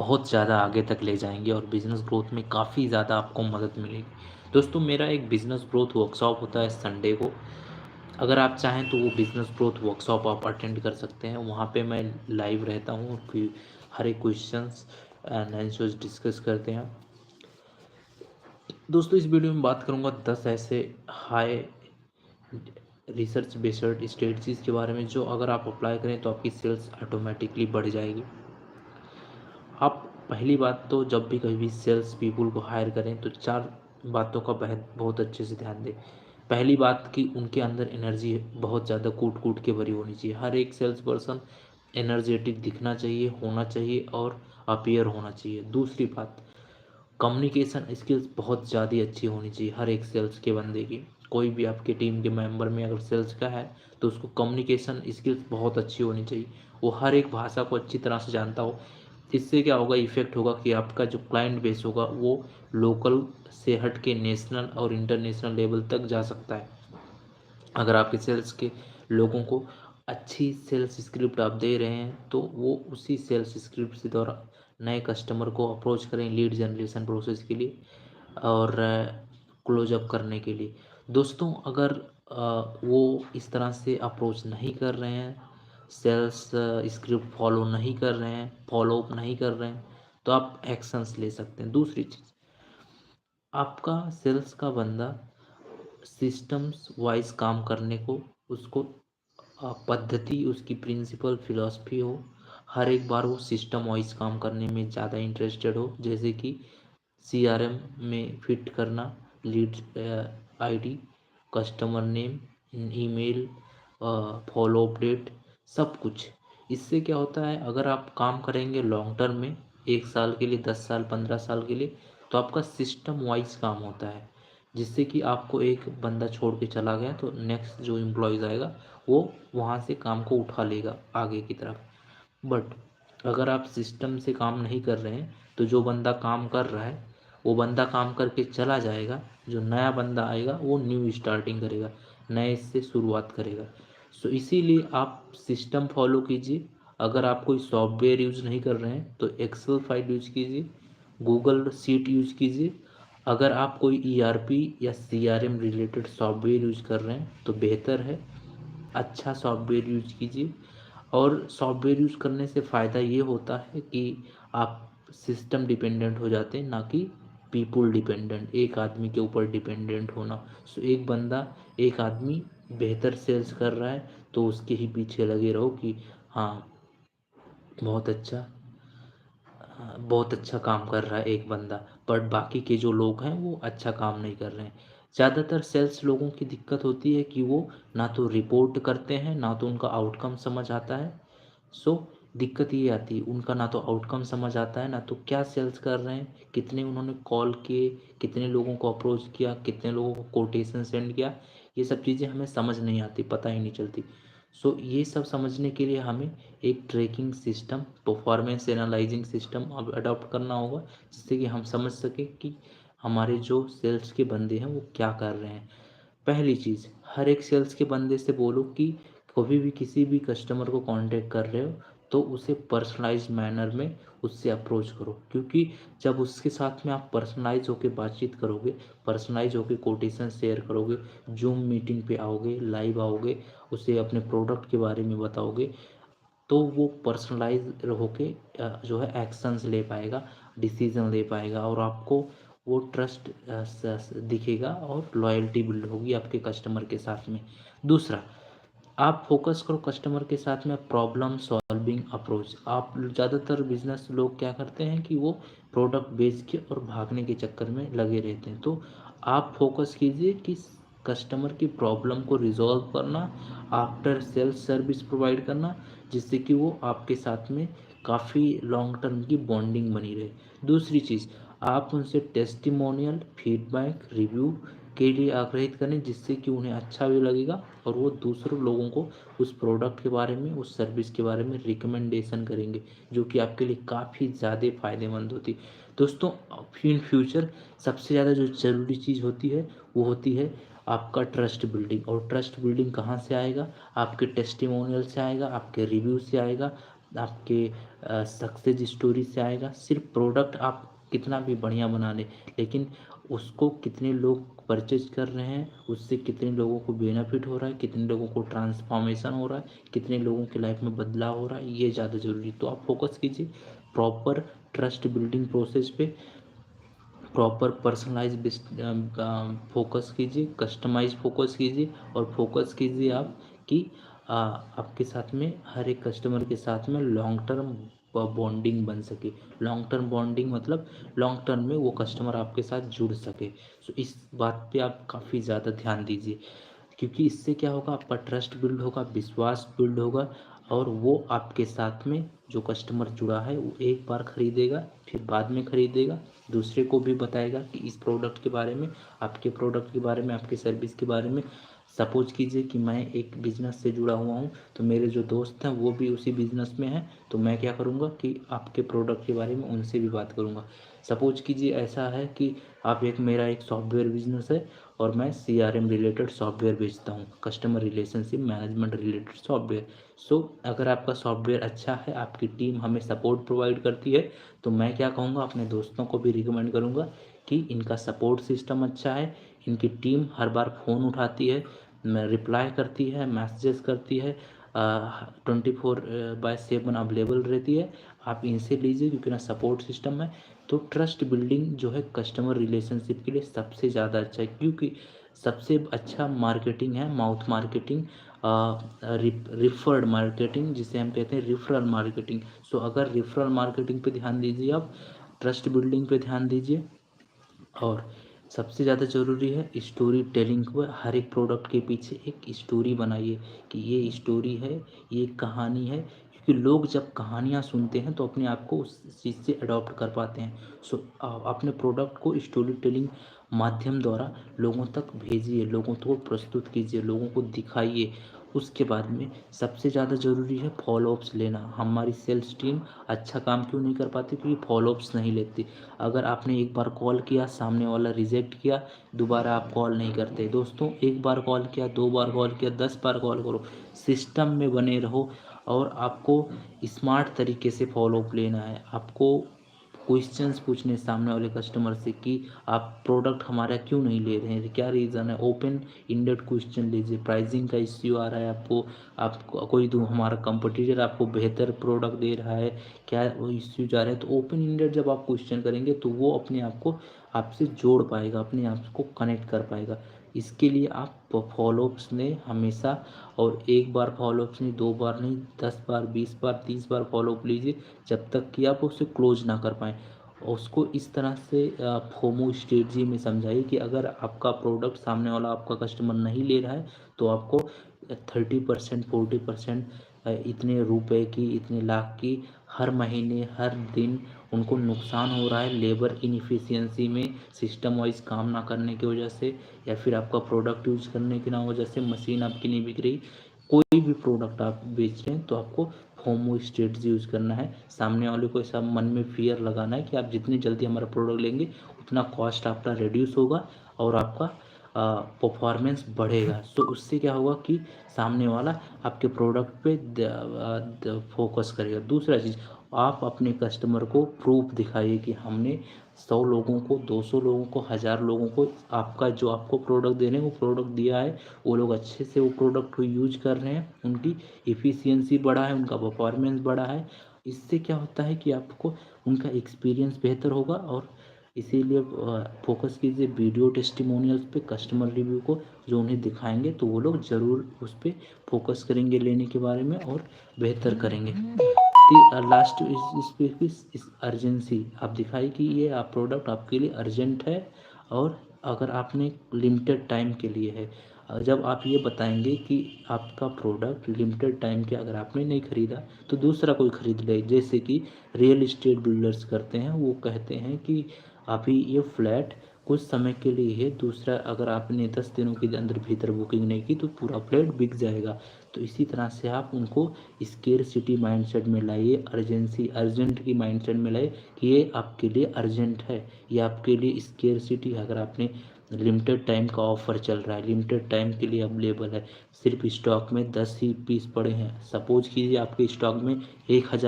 बहुत ज़्यादा आगे तक ले जाएँगे और बिज़नेस ग्रोथ में काफ़ी ज़्यादा आपको मदद मिलेगी। दोस्तों मेरा एक बिज़नेस ग्रोथ वर्कशॉप होता है संडे को। अगर आप चाहें तो वो बिज़नेस ग्रोथ वर्कशॉप आप अटेंड कर सकते हैं। वहाँ पे मैं लाइव रहता हूँ और हर एक क्वेश्चंस एंड आंसर्स डिस्कस करते हैं। दोस्तों इस वीडियो में बात करूँगा 10 ऐसे हाई रिसर्च बेस्ड स्ट्रेटजीज़ के बारे में जो अगर आप अप्लाई करें तो आपकी सेल्स ऑटोमेटिकली बढ़ जाएगी। आप पहली बात तो जब भी कभी भी सेल्स पीपल को हायर करें तो 4 बातों का बहुत अच्छे से ध्यान दें। पहली बात कि उनके अंदर एनर्जी बहुत ज़्यादा कूट-कूट के भरी होनी चाहिए। हर एक सेल्स पर्सन एनर्जेटिक दिखना चाहिए, होना चाहिए और अपीयर होना चाहिए। दूसरी बात, कम्युनिकेशन स्किल्स बहुत ज़्यादा अच्छी होनी चाहिए हर एक सेल्स के बंदे की। कोई भी आपके टीम के मेंबर में अगर सेल्स का है तो उसको कम्युनिकेशन स्किल्स बहुत अच्छी होनी चाहिए। वो हर एक भाषा को अच्छी तरह से जानता हो। इससे क्या होगा, इफ़ेक्ट होगा कि आपका जो क्लाइंट बेस होगा वो लोकल से हट के नेशनल और इंटरनेशनल लेवल तक जा सकता है। अगर आपके सेल्स के लोगों को अच्छी सेल्स स्क्रिप्ट आप दे रहे हैं तो वो उसी सेल्स स्क्रिप्ट से द्वारा नए कस्टमर को अप्रोच करें लीड जनरेशन प्रोसेस के लिए और क्लोज अप करने के लिए। दोस्तों अगर वो इस तरह से अप्रोच नहीं कर रहे हैं, सेल्स स्क्रिप्ट फॉलो नहीं कर रहे हैं, फॉलो अप नहीं कर रहे हैं, तो आप एक्शंस ले सकते हैं। दूसरी चीज़, आपका सेल्स का बंदा सिस्टम्स वाइज काम करने को उसको पद्धति उसकी प्रिंसिपल फिलॉसफी हो, हर एक बार वो सिस्टम वाइज काम करने में ज़्यादा इंटरेस्टेड हो। जैसे कि सीआरएम में फिट करना, lead ID, customer name, email, follow update, सब कुछ। इससे क्या होता है, अगर आप काम करेंगे लॉन्ग टर्म में 1 साल के लिए, 10 साल 15 साल के लिए, तो आपका सिस्टम वाइज काम होता है। जिससे कि आपको एक बंदा छोड़ के चला गया तो नेक्स्ट जो एम्प्लॉयज़ आएगा वो वहाँ से काम को उठा लेगा आगे की तरफ। बट अगर आप सिस्टम से काम नहीं कर रहे हैं तो जो बंदा काम कर रहा है वो बंदा काम करके चला जाएगा, जो नया बंदा आएगा वो न्यू स्टार्टिंग करेगा, नए से शुरुआत करेगा। सो इसीलिए आप सिस्टम फॉलो कीजिए। अगर आप कोई सॉफ्टवेयर यूज़ नहीं कर रहे हैं तो एक्सेल फाइल यूज़ कीजिए, गूगल शीट यूज़ कीजिए। अगर आप कोई ईआरपी या सीआरएम रिलेटेड सॉफ्टवेयर यूज़ कर रहे हैं तो बेहतर है, अच्छा सॉफ्टवेयर यूज़ कीजिए। और सॉफ्टवेयर यूज़ करने से फ़ायदा ये होता है कि आप सिस्टम डिपेंडेंट हो जाते हैं, ना कि पीपल डिपेंडेंट, एक आदमी के ऊपर डिपेंडेंट होना। सो एक बंदा, एक आदमी बेहतर सेल्स कर रहा है तो उसके ही पीछे लगे रहो कि हाँ बहुत अच्छा, बहुत अच्छा काम कर रहा है एक बंदा, बट बाकी के जो लोग हैं वो अच्छा काम नहीं कर रहे हैं। ज़्यादातर सेल्स लोगों की दिक्कत होती है कि वो ना तो रिपोर्ट करते हैं, ना तो उनका आउटकम समझ आता है। सो दिक्कत ये आती है, उनका ना तो आउटकम समझ आता है, ना तो क्या सेल्स कर रहे हैं, कितने उन्होंने कॉल किए, कितने लोगों को अप्रोच किया, कितने लोगों को कोटेशन सेंड किया। ये सब चीज़ें हमें समझ नहीं आती, पता ही नहीं चलती। सो ये सब समझने के लिए हमें एक tracking system, performance analysing system अब अडॉप्ट करना होगा, जिससे कि हम समझ सकें कि हमारे जो सेल्स के बंदे हैं वो क्या कर रहे हैं। पहली चीज़, हर एक सेल्स के बंदे से बोलो कि कभी भी किसी भी कस्टमर को कांटेक्ट कर रहे हो तो उसे पर्सनलाइज्ड मैनर में उससे अप्रोच करो, क्योंकि जब उसके साथ में आप पर्सनलाइज होकर बातचीत करोगे, पर्सनलाइज होकर कोटेशन शेयर करोगे, जूम मीटिंग पे आओगे, लाइव आओगे, उसे अपने प्रोडक्ट के बारे में बताओगे, तो वो पर्सनलाइज होके जो है एक्शंस ले पाएगा, डिसीजन ले पाएगा और आपको वो ट्रस्ट दिखेगा और लॉयल्टी बिल्ड होगी आपके कस्टमर के साथ में। दूसरा, आप फोकस करो कस्टमर के साथ में प्रॉब्लम सॉल्विंग अप्रोच। आप ज़्यादातर बिजनेस लोग क्या करते हैं कि वो प्रोडक्ट बेच के और भागने के चक्कर में लगे रहते हैं। तो आप फोकस कीजिए कि कस्टमर की प्रॉब्लम को रिजॉल्व करना, आफ्टर सेल्स सर्विस प्रोवाइड करना, जिससे कि वो आपके साथ में काफ़ी लॉन्ग टर्म की बॉन्डिंग बनी रहे। दूसरी चीज़, आप उनसे टेस्टिमोनियल, फीडबैक, रिव्यू के लिए आग्रहित करें, जिससे कि उन्हें अच्छा भी लगेगा और वो दूसरों लोगों को उस प्रोडक्ट के बारे में, उस सर्विस के बारे में रिकमेंडेशन करेंगे, जो कि आपके लिए काफ़ी ज़्यादा फ़ायदेमंद होती। दोस्तों इन फ्यूचर सबसे ज़्यादा जो ज़रूरी चीज़ होती है वो होती है आपका ट्रस्ट बिल्डिंग। और ट्रस्ट बिल्डिंग कहाँ से आएगा? आपके टेस्टिमोनियल से आएगा, आपके रिव्यू से आएगा, आपके सक्सेस स्टोरी से आएगा। सिर्फ प्रोडक्ट आप कितना भी बढ़िया बना लें, लेकिन उसको कितने लोग परचेज कर रहे हैं, उससे कितने लोगों को बेनिफिट हो रहा है, कितने लोगों को ट्रांसफॉर्मेशन हो रहा है, कितने लोगों की लाइफ में बदलाव हो रहा है, ये ज़्यादा ज़रूरी। तो आप फोकस कीजिए प्रॉपर ट्रस्ट बिल्डिंग प्रोसेस पे, प्रॉपर पर्सनलाइज फोकस कीजिए, कस्टमाइज फोकस कीजिए, और फोकस कीजिए आप कि आपके साथ में हर एक कस्टमर के साथ में लॉन्ग टर्म बॉन्डिंग बन सके। लॉन्ग टर्म बॉन्डिंग मतलब लॉन्ग टर्म में वो कस्टमर आपके साथ जुड़ सके। सो इस बात पे आप काफ़ी ज़्यादा ध्यान दीजिए, क्योंकि इससे क्या होगा, आपका ट्रस्ट बिल्ड होगा, विश्वास बिल्ड होगा, और वो आपके साथ में जो कस्टमर जुड़ा है वो एक बार खरीदेगा, फिर बाद में खरीदेगा, दूसरे को भी बताएगा कि इस प्रोडक्ट के बारे में, आपके प्रोडक्ट के बारे में, आपके सर्विस के बारे में। सपोज कीजिए कि मैं एक बिज़नेस से जुड़ा हुआ हूँ, तो मेरे जो दोस्त हैं वो भी उसी बिज़नेस में हैं, तो मैं क्या करूँगा कि आपके प्रोडक्ट के बारे में उनसे भी बात करूँगा। सपोज कीजिए ऐसा है कि आप मेरा एक सॉफ्टवेयर बिजनेस है, और मैं CRM रिलेटेड सॉफ्टवेयर बेचता हूँ, customer relationship management related software. So अगर आपका सॉफ्टवेयर अच्छा है, आपकी टीम हमें सपोर्ट प्रोवाइड करती है, तो मैं क्या कहूँगा, अपने दोस्तों को भी रिकमेंड करूँगा कि इनका सपोर्ट सिस्टम अच्छा है, इनकी टीम हर बार फ़ोन उठाती है, रिप्लाई करती है, मैसेजेस करती है, 24/7 अवेलेबल रहती है। आप इनसे लीजिए, क्योंकि ना सपोर्ट सिस्टम है। तो ट्रस्ट बिल्डिंग जो है कस्टमर रिलेशनशिप के लिए सबसे ज़्यादा अच्छा है, क्योंकि सबसे अच्छा मार्केटिंग है माउथ मार्केटिंग, रिफर्ड मार्केटिंग, जिसे हम कहते हैं रिफरल मार्केटिंग। सो अगर रिफरल मार्केटिंग पे ध्यान दीजिए, आप ट्रस्ट बिल्डिंग पे ध्यान दीजिए, और सबसे ज़्यादा ज़रूरी है स्टोरी टेलिंग को। हर एक प्रोडक्ट के पीछे एक स्टोरी बनाइए कि ये स्टोरी है, ये कहानी है, क्योंकि लोग जब कहानियाँ सुनते हैं तो अपने आप को उस चीज़ से अडॉप्ट कर पाते हैं। सो अपने प्रोडक्ट को स्टोरी टेलिंग माध्यम द्वारा लोगों तक भेजिए, लोगों को प्रस्तुत कीजिए, लोगों को दिखाइए। उसके बाद में सबसे ज़्यादा ज़रूरी है फॉलोअप्स लेना। हमारी सेल्स टीम अच्छा काम क्यों नहीं कर पाती, क्योंकि फॉलोअप्स नहीं लेती। अगर आपने एक बार कॉल किया, सामने वाला रिजेक्ट किया, दोबारा आप कॉल नहीं करते। दोस्तों, एक बार कॉल किया, 2 बार कॉल किया, 10 बार कॉल करो, सिस्टम में बने रहो, और आपको स्मार्ट तरीके से फॉलोअप लेना है। आपको क्वेश्चंस पूछने सामने वाले कस्टमर से कि आप प्रोडक्ट हमारा क्यों नहीं ले रहे हैं, क्या रीज़न है। ओपन इंडेड क्वेश्चन लीजिए। प्राइसिंग का इश्यू आ रहा है आपको, कोई हमारा कंपटीटर आपको बेहतर प्रोडक्ट दे रहा है, क्या वो इश्यू जा रहा है। तो ओपन इंडेड जब आप क्वेश्चन करेंगे तो वो अपने आप को आपसे जोड़ पाएगा, अपने आप को कनेक्ट कर पाएगा। इसके लिए आप फॉलोअप्स लें हमेशा, और एक बार फॉलोअप्स नहीं, 2 बार नहीं, 10 बार, 20 बार, 30 बार फॉलोअप लीजिए, जब तक कि आप उसे क्लोज ना कर पाएँ। उसको इस तरह से फोमो स्ट्रेटजी में समझाइए कि अगर आपका प्रोडक्ट सामने वाला आपका कस्टमर नहीं ले रहा है, तो आपको 30%, 40%, इतने रुपए की, इतने लाख की हर महीने, हर दिन उनको नुकसान हो रहा है, लेबर इनएफिशिएंसी में, सिस्टम वाइज काम ना करने की वजह से, या फिर आपका प्रोडक्ट यूज करने की ना वजह से, मशीन आपकी नहीं बिक रही। कोई भी प्रोडक्ट आप बेच रहे हैं तो आपको फोमो स्ट्रेटजी यूज करना है। सामने वाले को ऐसा मन में फियर लगाना है कि आप जितनी जल्दी हमारा प्रोडक्ट लेंगे, उतना कॉस्ट आपका रिड्यूस होगा, और आपका परफॉर्मेंस बढ़ेगा। तो उससे क्या होगा कि सामने वाला आपके प्रोडक्ट पे फोकस करेगा। दूसरा चीज़, आप अपने कस्टमर को प्रूफ दिखाइए कि हमने 100 लोगों को, 200 लोगों को, 1000 लोगों को आपका जो आपको प्रोडक्ट देने वो प्रोडक्ट दिया है। वो लोग अच्छे से वो प्रोडक्ट को यूज कर रहे हैं, उनकी इफ़िशियंसी बढ़ा है, उनका परफॉर्मेंस बढ़ा है। इससे क्या होता है कि आपको उनका एक्सपीरियंस बेहतर होगा। और इसीलिए फोकस कीजिए वीडियो टेस्टिमोनियल्स पे, कस्टमर रिव्यू को जो उन्हें दिखाएंगे, तो वो लोग ज़रूर उस पर फोकस करेंगे लेने के बारे में, और बेहतर करेंगे। लास्ट इस पे इस अर्जेंसी आप दिखाई कि ये आप प्रोडक्ट आपके लिए अर्जेंट है, और अगर आपने लिमिटेड टाइम के लिए है। जब आप ये बताएंगे कि आपका प्रोडक्ट लिमिटेड टाइम के अगर आपने नहीं खरीदा तो दूसरा कोई खरीद ले, जैसे कि रियल इस्टेट बिल्डर्स करते हैं। वो कहते हैं कि अभी ये फ्लैट कुछ समय के लिए है, दूसरा अगर आपने 10 दिनों के अंदर भीतर बुकिंग नहीं की तो पूरा फ्लैट बिक जाएगा। तो इसी तरह से आप उनको स्केरसिटी माइंडसेट में लाइए, अर्जेंट की माइंडसेट में लाइए कि ये आपके लिए अर्जेंट है, ये आपके लिए स्केरसिटी है। अगर आपने लिमिटेड टाइम का ऑफर चल रहा है, लिमिटेड टाइम के लिए अवेलेबल है। सिर्फ स्टॉक में 10 ही पीस पड़े हैं। सपोज कीजिए आपके स्टॉक में 1000